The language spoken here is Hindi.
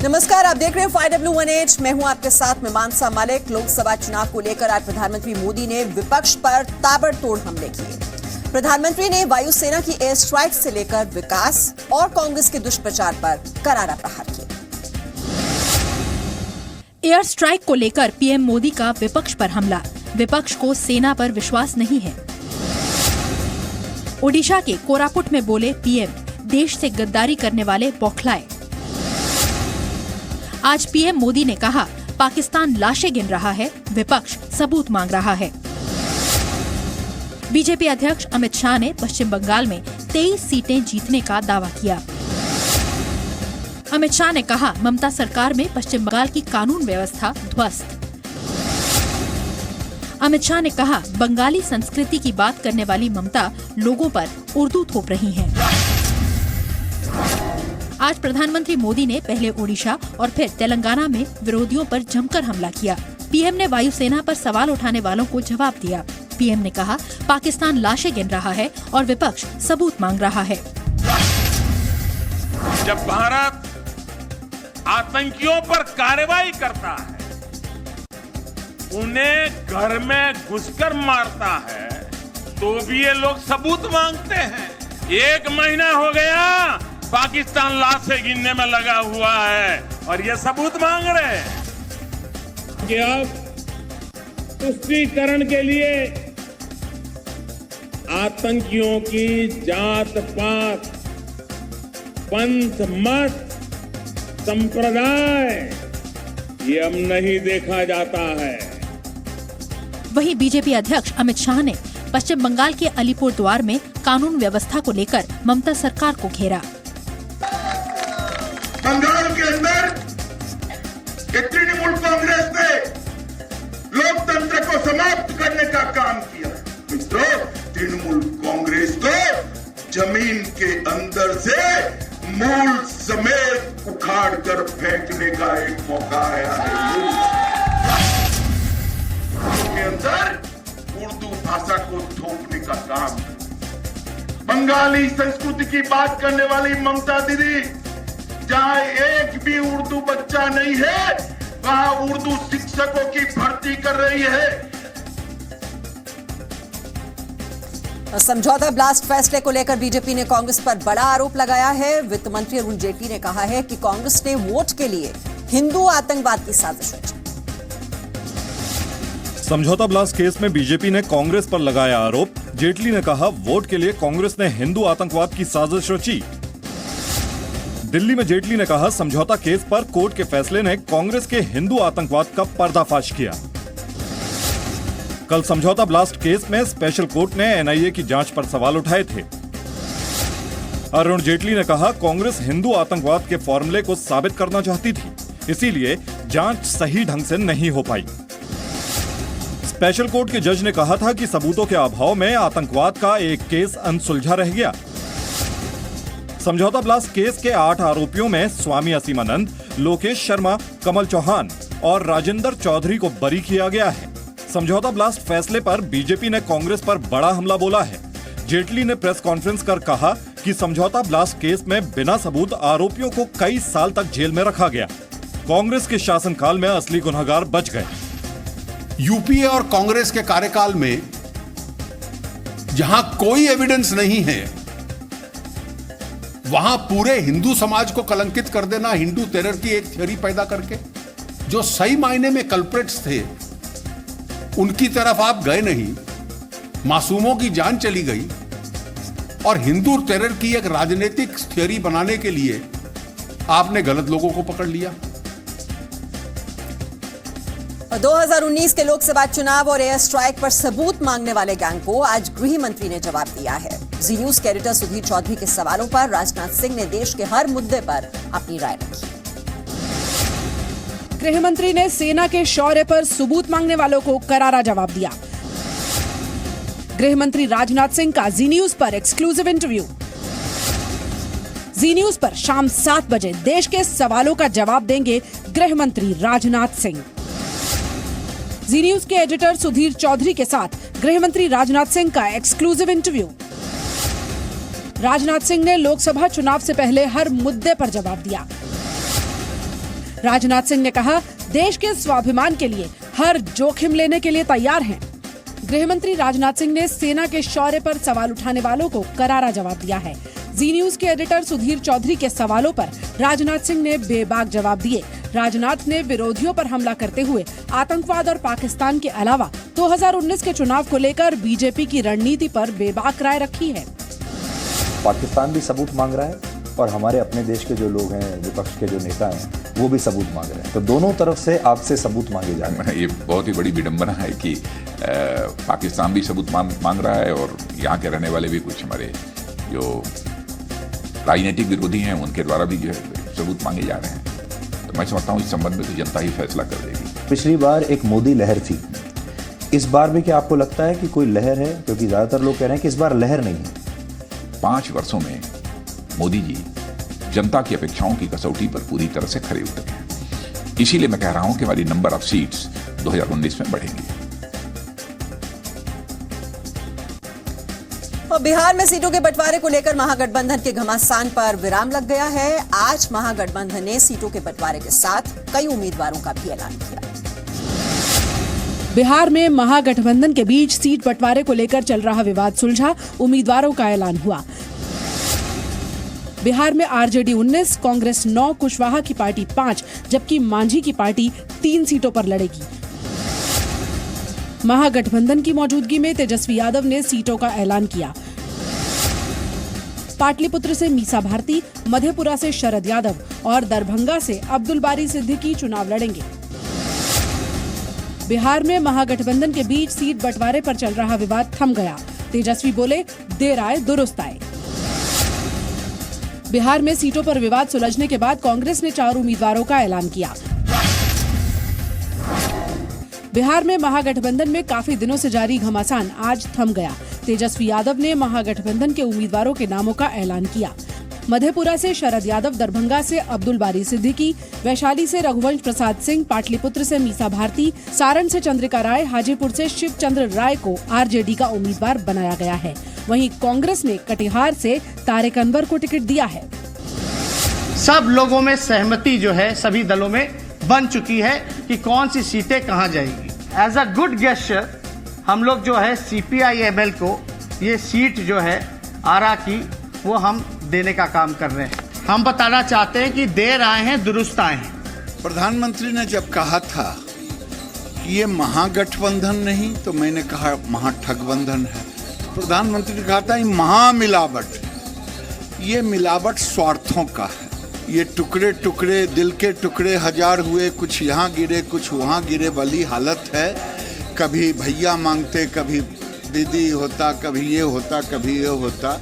नमस्कार, आप देख रहे हैं 5W18। मैं हूं आपके साथ में मानसा मलिक। लोकसभा चुनाव को लेकर आज प्रधानमंत्री मोदी ने विपक्ष पर ताबड़तोड़ हमले किए। प्रधानमंत्री ने वायुसेना की एयर स्ट्राइक से लेकर विकास और कांग्रेस के दुष्प्रचार पर करारा प्रहार किया। एयर स्ट्राइक को लेकर पीएम मोदी का विपक्ष पर हमला। विपक्ष को सेना पर विश्वास नहीं है। ओडिशा के कोरापुट में बोले पीएम, देश से गद्दारी करने वाले बौखलाए। आज पीएम मोदी ने कहा, पाकिस्तान लाशें गिन रहा है, विपक्ष सबूत मांग रहा है। बीजेपी अध्यक्ष अमित शाह ने पश्चिम बंगाल में 23 सीटें जीतने का दावा किया। अमित शाह ने कहा, ममता सरकार में पश्चिम बंगाल की कानून व्यवस्था ध्वस्त। अमित शाह ने कहा, बंगाली संस्कृति की बात करने वाली ममता लोगों पर उर्दू थोप रही हैं। आज प्रधानमंत्री मोदी ने पहले ओडिशा और फिर तेलंगाना में विरोधियों पर जमकर हमला किया। पीएम ने वायुसेना पर सवाल उठाने वालों को जवाब दिया। पीएम ने कहा, पाकिस्तान लाशें गिन रहा है और विपक्ष सबूत मांग रहा है। जब भारत आतंकियों पर कार्रवाई करता है, उन्हें घर में घुसकर मारता है, तो भी ये लोग सबूत मांगते हैं। 1 महीना हो गया पाकिस्तान लाशें गिनने में लगा हुआ है और ये सबूत मांग रहे हैं कि अब तुष्टीकरण के लिए आतंकियों की जात पात, पंथ, मत, संप्रदाय ये अब नहीं देखा जाता है। वहीं बीजेपी अध्यक्ष अमित शाह ने पश्चिम बंगाल के अलीपुरद्वार में कानून व्यवस्था को लेकर ममता सरकार को घेरा। बंगाल के अंदर तृणमूल कांग्रेस ने लोकतंत्र को समाप्त करने का काम किया। मित्रों, तृणमूल कांग्रेस को जमीन के अंदर से मूल समेत उखाड़ कर फेंकने का एक मौका आया है। के अंदर उर्दू भाषा को थोपने का काम, बंगाली संस्कृति की बात करने वाली ममता दीदी, जहां एक भी उर्दू बच्चा नहीं है, वहां उर्दू शिक्षकों की भर्ती कर रही है। समझौता ब्लास्ट फैसले को लेकर बीजेपी ने कांग्रेस पर बड़ा आरोप लगाया है। वित्त मंत्री अरुण जेटली ने कहा है कि कांग्रेस ने वोट के लिए हिंदू आतंकवाद की साजिश रची। समझौता ब्लास्ट केस में बीजेपी ने कांग्रेस पर लगाया आरोप। जेटली ने कहा, वोट के लिए कांग्रेस ने हिंदू आतंकवाद की साजिश रची। दिल्ली में जेटली ने कहा, समझौता केस पर कोर्ट के फैसले ने कांग्रेस के हिंदू आतंकवाद का पर्दाफाश किया। कल समझौता ब्लास्ट केस में स्पेशल कोर्ट ने एनआईए की जांच पर सवाल उठाए थे। अरुण जेटली ने कहा, कांग्रेस हिंदू आतंकवाद के फॉर्मूले को साबित करना चाहती थी, इसीलिए जांच सही ढंग से नहीं हो पाई। स्पेशल कोर्ट के जज ने कहा था कि सबूतों के अभाव में आतंकवाद का एक केस अनसुलझा रह गया। समझौता ब्लास्ट केस के 8 आरोपियों में स्वामी असीमानंद, लोकेश शर्मा, कमल चौहान और राजेंद्र चौधरी को बरी किया गया है। समझौता ब्लास्ट फैसले पर बीजेपी ने कांग्रेस पर बड़ा हमला बोला है। जेटली ने प्रेस कॉन्फ्रेंस कर कहा कि समझौता ब्लास्ट केस में बिना सबूत आरोपियों को कई साल तक जेल में रखा गया। कांग्रेस के शासनकाल में असली गुनहगार बच गए। यूपीए और कांग्रेस के कार्यकाल में जहां कोई एविडेंस नहीं है, वहां पूरे हिंदू समाज को कलंकित कर देना, हिंदू टेरर की एक थ्योरी पैदा करके, जो सही मायने में कल्प्रिट्स थे उनकी तरफ आप गए नहीं, मासूमों की जान चली गई और हिंदू टेरर की एक राजनीतिक थ्योरी बनाने के लिए आपने गलत लोगों को पकड़ लिया। 2019 के लोकसभा चुनाव और एयर स्ट्राइक पर सबूत मांगने वाले गैंग को आज गृह मंत्री ने जवाब दिया है। जी न्यूज के एडिटर सुधीर चौधरी के सवालों पर राजनाथ सिंह ने देश के हर मुद्दे पर अपनी राय रखी। गृह मंत्री ने सेना के शौर्य पर सबूत मांगने वालों को करारा जवाब दिया। गृह मंत्री राजनाथ सिंह का जी न्यूज पर एक्सक्लूसिव इंटरव्यू। जी न्यूज पर शाम 7 बजे देश के सवालों का जवाब देंगे गृह मंत्री राजनाथ सिंह। जी न्यूज के एडिटर सुधीर चौधरी के साथ गृह मंत्री राजनाथ सिंह का एक्सक्लूसिव इंटरव्यू। राजनाथ सिंह ने लोकसभा चुनाव से पहले हर मुद्दे पर जवाब दिया। राजनाथ सिंह ने कहा, देश के स्वाभिमान के लिए हर जोखिम लेने के लिए तैयार हैं। गृह मंत्री राजनाथ सिंह ने सेना के शौर्य पर सवाल उठाने वालों को करारा जवाब दिया है। जी न्यूज के एडिटर सुधीर चौधरी के सवालों पर राजनाथ सिंह ने बेबाक जवाब दिए। राजनाथ ने विरोधियों पर हमला करते हुए आतंकवाद और पाकिस्तान के अलावा 2019 के चुनाव को लेकर बीजेपी की रणनीति पर बेबाक राय रखी है। पाकिस्तान भी सबूत मांग रहा है और हमारे अपने देश के जो लोग हैं, विपक्ष के जो नेता हैं, वो भी सबूत मांग रहे हैं। तो दोनों तरफ से आपसे सबूत मांगे जा रहे हैं। ये बहुत ही बड़ी विडंबना है कि पाकिस्तान भी सबूत मांग रहा है और यहाँ के रहने वाले भी कुछ हमारे जो राजनीतिक विरोधी हैं उनके द्वारा भी जो है सबूत मांगे जा रहे हैं। तो मैं समझता हूँ इस संबंध में तो जनता ही फैसला कर देगी। पिछली बार एक मोदी लहर थी, इस बार भी क्या आपको लगता है कि कोई लहर है? क्योंकि ज्यादातर लोग कह रहे हैं कि इस बार लहर नहीं है। 5 वर्षों में मोदी जी जनता की अपेक्षाओं की कसौटी पर पूरी तरह से खरे उतरे हैं। इसीलिए मैं कह रहा हूं कि हमारी नंबर ऑफ सीट्स 2019 में बढ़ेंगी। और बिहार में सीटों के बंटवारे को लेकर महागठबंधन के घमासान पर विराम लग गया है। आज महागठबंधन ने सीटों के बंटवारे के साथ कई उम्मीदवारों का भी ऐलान किया। बिहार में महागठबंधन के बीच सीट बंटवारे को लेकर चल रहा विवाद सुलझा, उम्मीदवारों का ऐलान हुआ। बिहार में आरजेडी 19, कांग्रेस 9, कुशवाहा की पार्टी 5, जबकि मांझी की पार्टी 3 सीटों पर लड़ेगी। महागठबंधन की मौजूदगी में तेजस्वी यादव ने सीटों का ऐलान किया। पाटलिपुत्र से मीसा भारती, मधेपुरा से शरद यादव और दरभंगा से अब्दुल बारी सिद्दीकी चुनाव लड़ेंगे। बिहार में महागठबंधन के बीच सीट बंटवारे पर चल रहा विवाद थम गया। तेजस्वी बोले, देर आए दुरुस्त आए। बिहार में सीटों पर विवाद सुलझने के बाद कांग्रेस ने 4 उम्मीदवारों का ऐलान किया। बिहार में महागठबंधन में काफी दिनों से जारी घमासान आज थम गया। तेजस्वी यादव ने महागठबंधन के उम्मीदवारों के नामों का ऐलान किया। मधेपुरा से शरद यादव, दरभंगा से अब्दुल बारी सिद्दीकी, वैशाली से रघुवंश प्रसाद सिंह, पाटलिपुत्र से मीसा भारती, सारण से चंद्रिका राय, हाजीपुर से शिवचंद्र राय को आरजेडी का उम्मीदवार बनाया गया है। वहीं कांग्रेस ने कटिहार से तारिक अनवर को टिकट दिया है। सब लोगों में सहमति जो है सभी दलों में बन चुकी है कि कौन सी सीटें कहां जाएगी। एज अ गुड गेस्चर हम लोग जो है CPI-ML को ये सीट जो है आरा की वो हम देने का काम कर रहे हैं। हम बताना चाहते हैं कि देर आए हैं दुरुस्त आए हैं। प्रधानमंत्री ने जब कहा था कि ये महागठबंधन नहीं, तो मैंने कहा महाठगबंधन है। प्रधानमंत्री ने कहा था ये महामिलावट, ये मिलावट स्वार्थों का है। ये टुकड़े टुकड़े, दिल के टुकड़े 1000 हुए, कुछ यहाँ गिरे कुछ वहाँ गिरे वाली हालत है। कभी भैया मांगते, कभी दीदी होता, कभी ये होता, कभी ये होता।